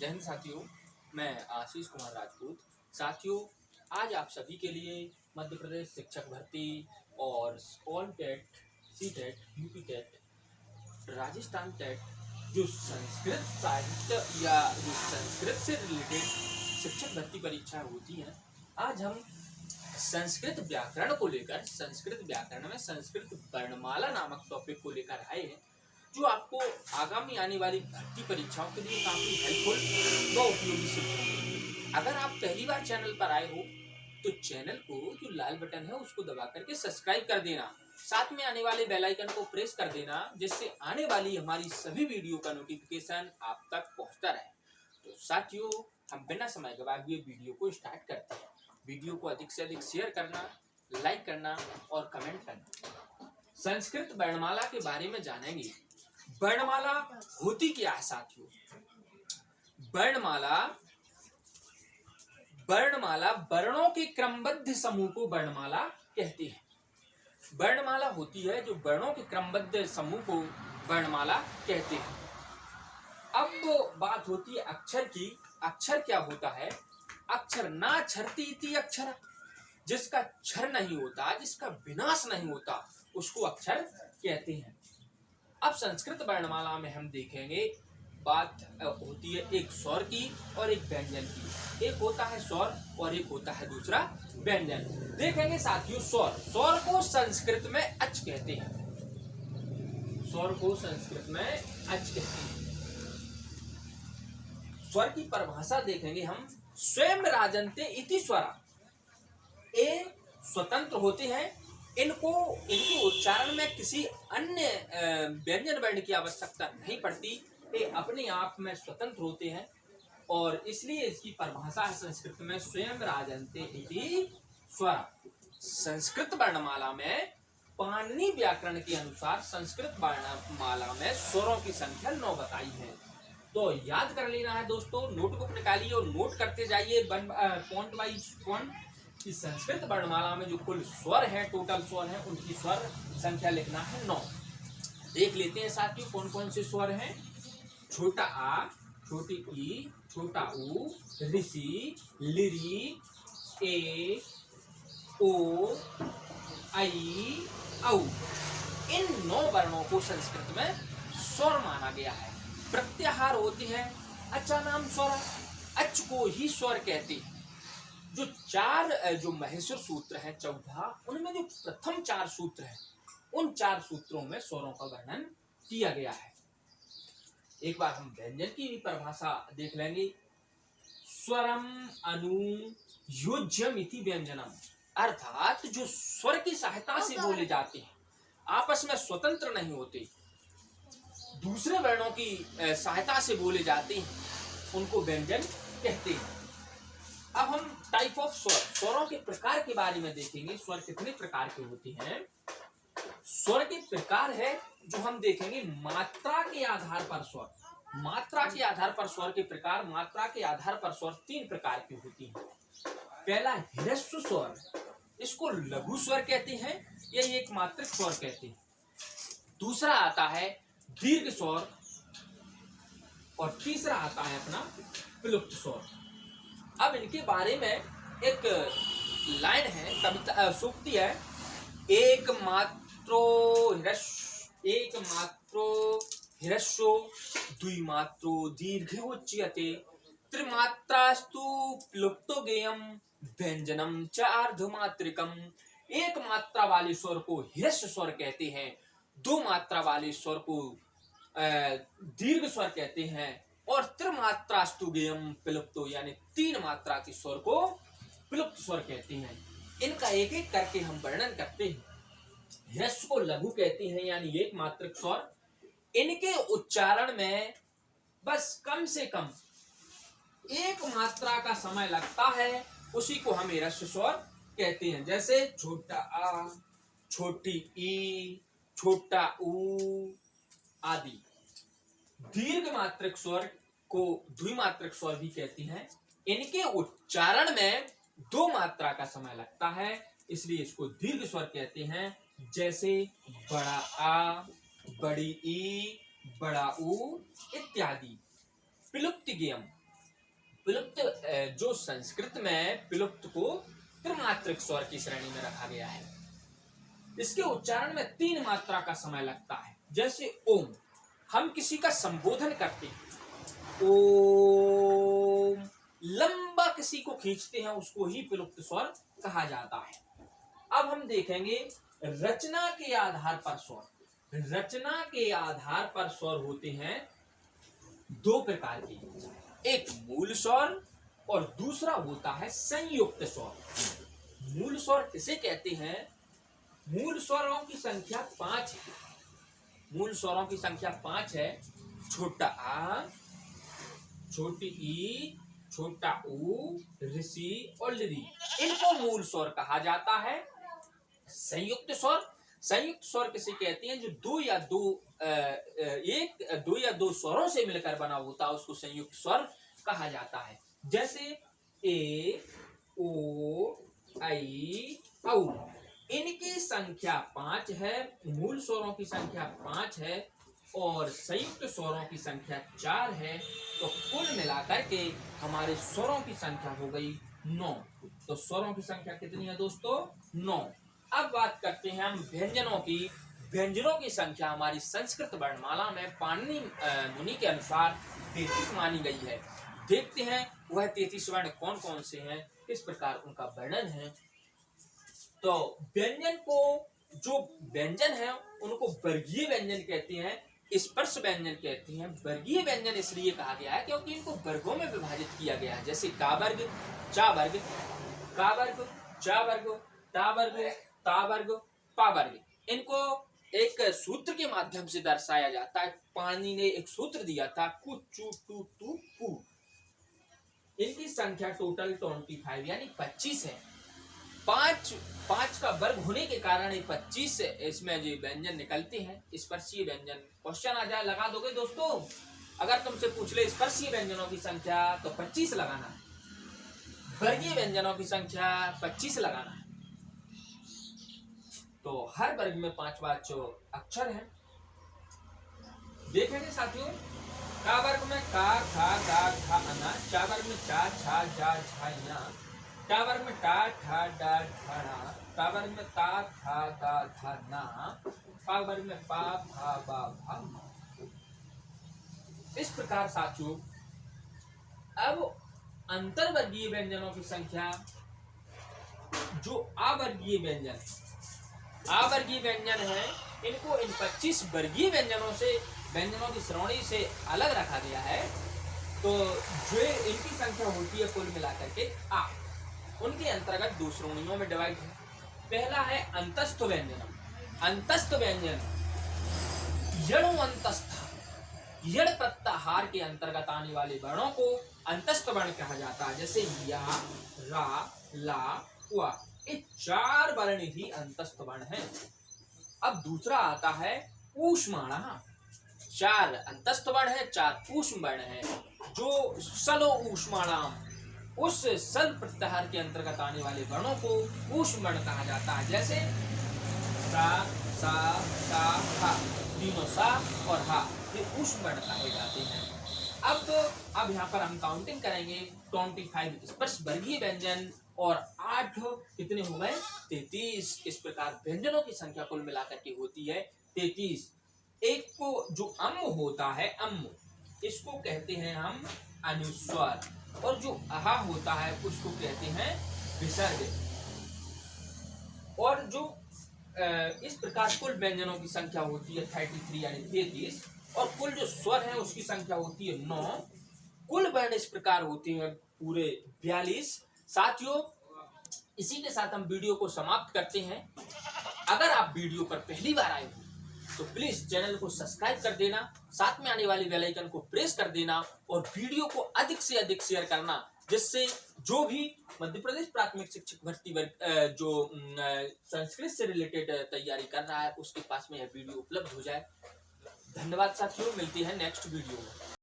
जय हिंद साथियों, मैं आशीष कुमार राजपूत। साथियों, आज आप सभी के लिए मध्य प्रदेश शिक्षक भर्ती और all TET, C TET, UP TET, Rajasthan TET, जो संस्कृत साहित्य या जो संस्कृत से रिलेटेड शिक्षक भर्ती परीक्षाएं होती हैं, आज हम संस्कृत व्याकरण को लेकर, संस्कृत व्याकरण में संस्कृत वर्णमाला नामक टॉपिक को लेकर आए हैं, जो आपको आगामी आने वाली भर्ती परीक्षाओं के लिए काफी हेल्पफुल व उपयोगी सिद्ध होंगे। अगर आप पहली बार चैनल पर आए हो तो चैनल को जो लाल बटन है उसको दबा करके सब्सक्राइब कर देना, साथ में आने वाले बेल आइकन को प्रेस कर देना, जिससे आने वाली हमारी सभी वीडियो का नोटिफिकेशन आप तक पहुंचता रहे। तो साथियों, हम बिना समय गवाए हुए वीडियो को स्टार्ट करते हैं। वीडियो को अधिक से अधिक शेयर करना, लाइक करना और कमेंट करना। संस्कृत वर्णमाला के बारे में जानेंगे। वर्णमाला होती क्या है साथियों? वर्णमाला वर्णों के क्रमबद्ध समूह को वर्णमाला कहते हैं। वर्णमाला होती है जो वर्णों के क्रमबद्ध समूह को वर्णमाला कहते हैं। अब बात होती है अक्षर की। अक्षर क्या होता है? अक्षर ना क्षरति इति अक्षर, जिसका क्षर नहीं होता, जिसका विनाश नहीं होता, उसको अक्षर कहते हैं। अब संस्कृत वर्णमाला में हम देखेंगे, बात होती है एक स्वर की और एक व्यंजन की। एक होता है स्वर और एक होता है दूसरा व्यंजन। देखेंगे साथियों, स्वर को संस्कृत में अच कहते हैं। स्वर को संस्कृत में अच कहते हैं। स्वर की परिभाषा देखेंगे हम। स्वयं राजन्ते इति स्वरा, ये स्वतंत्र होते हैं। इनके उच्चारण में किसी अन्य व्यंजन वर्ण की आवश्यकता नहीं पड़ती। ये अपने आप में स्वतंत्र होते हैं और इसलिए इसकी परिभाषा है संस्कृत में स्वयं राजन्ते इति स्वरा। संस्कृत वर्णमाला में पाणिनि व्याकरण के अनुसार संस्कृत वर्णमाला में स्वरों की संख्या 9 बताई है। तो याद कर लेना है दोस्तों, नोटबुक निकालिए और नोट करते जाइए फॉन्ट वाइज फॉन्ट कि संस्कृत वर्णमाला में जो कुल स्वर है, टोटल स्वर है, उनकी स्वर संख्या लिखना है 9। देख लेते हैं साथियों कौन कौन से स्वर हैं। छोटा आ, छोटी ई, छोटा उ, ऋषि, लिरी, ए, ओ, आई, औ। इन 9 वर्णों को संस्कृत में स्वर माना गया है। प्रत्याहार होते हैं अचा नाम स्वर, अच को ही स्वर कहते हैं। जो 4 जो महेश्वर सूत्र हैं 14, उनमें जो प्रथम 4 सूत्र हैं, उन 4 सूत्रों में स्वरों का वर्णन किया गया है। एक बार हम व्यंजन की भी परिभाषा देख लेंगे। स्वरम अनु योज्यम इति व्यंजनम, अर्थात जो स्वर की सहायता से बोले जाते हैं, आपस में स्वतंत्र नहीं होते, दूसरे वर्णों की सहायता से बोले जाते हैं, उनको व्यंजन कहते हैं। अब हम टाइप ऑफ स्वर, स्वरों के प्रकार के बारे में देखेंगे। स्वर कितने प्रकार के होते हैं? स्वर के प्रकार है जो हम देखेंगे मात्रा के आधार पर स्वर। मात्रा के आधार पर स्वर के प्रकार, मात्रा के आधार पर स्वर 3 प्रकार की होती हैं। पहला ह्रस्व स्वर, इसको लघु स्वर कहते हैं या एक मात्रक स्वर कहते हैं। दूसरा आता है दीर्घ स्वर और तीसरा आता है अपना प्लुप्त स्वर। अब इनके बारे में एक लाइन है, कविता सूक्ति है। एक मात्रो ह्रस्वो द्विमात्रो दीर्घोच्यते, त्रिमात्रास्तु प्लुप्तो गेयम व्यंजनम च अर्धमात्रिकम। एक मात्रा वाले स्वर को ह्रस्व स्वर कहते हैं, 2 मात्रा वाले स्वर को दीर्घ स्वर कहते हैं और त्रिमात्रास्तु गेयम प्लुप्तो, यानी 3 मात्रा के स्वर को प्लुप्त स्वर कहते हैं। इनका एक एक करके हम वर्णन करते हैं। ह्रस्व को लघु कहते हैं, यानी एक मात्रक स्वर। इनके उच्चारण में बस कम से कम 1 मात्रा का समय लगता है, उसी को हम ह्रस्व स्वर कहते हैं। जैसे छोटा आ, छोटी ई, छोटा ऊ आदि। दीर्घ मात्रक स्वर को द्विमात्रक स्वर भी कहते हैं। इनके उच्चारण में 2 मात्रा का समय लगता है, इसलिए इसको दीर्घ स्वर कहते हैं। जैसे बड़ा आ, बड़ी ई, बड़ा ऊ इत्यादि। प्लुप्त गेयम, विलुप्त जो संस्कृत में विलुप्त को त्रिमात्रिक स्वर की श्रेणी में रखा गया है। इसके उच्चारण में 3 मात्रा का समय लगता है। जैसे ओम, हम किसी का संबोधन करते हैं, ओम, लंबा किसी को खींचते हैं, उसको ही विलुप्त स्वर कहा जाता है। अब हम देखेंगे रचना के आधार पर स्वर। रचना के आधार पर स्वर होते हैं 2 प्रकार के, एक मूल स्वर और दूसरा होता है संयुक्त स्वर। मूल स्वर किसे कहते हैं? मूल स्वरों की संख्या 5 है। मूल स्वरों की संख्या 5 है। छोटा आ, छोटी ई, छोटा ऊ, ऋषि और लिरी, इनको मूल स्वर कहा जाता है। संयुक्त स्वर, संयुक्त स्वर किसे कहते हैं? जो 2 या 2 स्वरों से मिलकर बना होता है, उसको संयुक्त स्वर कहा जाता है। जैसे ए, ओ, आई, औ, इनकी संख्या 5 है। मूल स्वरों की संख्या 5 है और संयुक्त स्वरों की संख्या 4 है। तो कुल मिलाकर के हमारे स्वरों की संख्या हो गई 9। तो स्वरों की संख्या कितनी है दोस्तों? 9। अब बात करते हैं हम व्यंजनों की। व्यंजनों की संख्या हमारी संस्कृत वर्णमाला में पाणिनि मुनि के अनुसार 33 मानी गई है। देखते हैं वह 33 वर्ण कौन कौन से हैं, किस प्रकार उनका वर्णन है। तो व्यंजन को, जो व्यंजन है उनको वर्गीय व्यंजन कहते हैं, स्पर्श व्यंजन कहते हैं। वर्गीय व्यंजन इसलिए कहा गया है क्योंकि इनको वर्गों में विभाजित किया गया है। जैसे का वर्ग, चा वर्ग, का वर्ग, चा वर्ग, ता वर्ग, ता वर्ग, पा वर्ग, इनको एक सूत्र के माध्यम से दर्शाया जाता है। पाणिनि ने एक सूत्र दिया था, कु चू टू टू पू। इनकी संख्या टोटल 25 यानी 25 है। 5 का वर्ग होने के कारण 25 इसमें जो व्यंजन निकलते हैं, स्पर्शीय व्यंजन। क्वेश्चन आ जाए, लगा दोगे दोस्तों? अगर तुमसे पूछ ले स्पर्शीय व्यंजनों की संख्या तो 25 लगाना, वर्गीय व्यंजनों की संख्या 25 लगाना है। तो हर वर्ग में 5 अक्षर हैं। देखेंगे साथियों, का वर्ग में का, खा, गा, घा, अना। चा वर्ग में चा, छा, जा, झा, या। टा वर्ग में टा, ठा, डा, ढा, ना। ता वर्ग में ता, था, दा, धा, ना। पा वर्ग में पा, भा, बा, भा, मा। इस प्रकार साथियों, अब अंतर्वर्गीय व्यंजनों की संख्या, जो अवर्गीय व्यंजन, अवर्गीय व्यंजन है, इनको इन 25 वर्गीय व्यंजनों की श्रेणी से अलग रखा गया है। तो जो इनकी संख्या होती है कुल मिलाकर के आ, उनके अंतर्गत 2 श्रेणियों में डिवाइड है। पहला है अंतस्थ व्यंजन। अंतस्थ व्यंजन यणु अंतस्थ, यण प्रत्याहार के अंतर्गत आने वाले वर्णों को अंतस्थ वर्ण कहा जाता है। जैसे या, रा, ला, वा, ये 4 वर्ण ही अंतस्थ वर्ण हैं। अब दूसरा आता है ऊष्माणा। 4 अंतस्थ वर्ण है, 4 ऊष्म वर्ण है। जो सलो ऊष्माणाम, उस सल प्रत्याहार के अंतर्गत आने वाले वर्णों को ऊष्म वर्ण कहा जाता है। जैसे सा, सा, सा, हा, तीनों सा और हा, ये ऊष्म वर्ण कहे जाते हैं। अब यहाँ पर हम काउंटिंग करेंगे। 25 स्पर्श वर्गीय व्यंजन और 8 कितने हो गए? 33। इस प्रकार व्यंजनों की संख्या कुल मिलाकर के होती है 33। एक को जो अम होता है, अम, इसको कहते हैं हम अनुस्वर, और जो अहा होता है उसको कहते हैं विसर्ग। और जो इस प्रकार कुल व्यंजनों की संख्या होती है 33 यानी 33, और कुल जो स्वर है उसकी संख्या होती है 9। कुल वर्ण इस प्रकार होते हैं पूरे 42। साथियों, इसी के साथ हम वीडियो को समाप्त करते हैं। अगर आप वीडियो पर पहली बार आए हो तो प्लीज चैनल को सब्सक्राइब कर देना, साथ में आने वाली बेल आइकन को प्रेस कर देना और वीडियो को अधिक से अधिक शेयर करना, जिससे जो भी मध्य प्रदेश प्राथमिक शिक्षक भर्ती जो संस्कृत से रिलेटेड तैयारी कर रहा है उसके पास में यह वीडियो उपलब्ध हो जाए। धन्यवाद साथियों, मिलते हैं नेक्स्ट वीडियो में।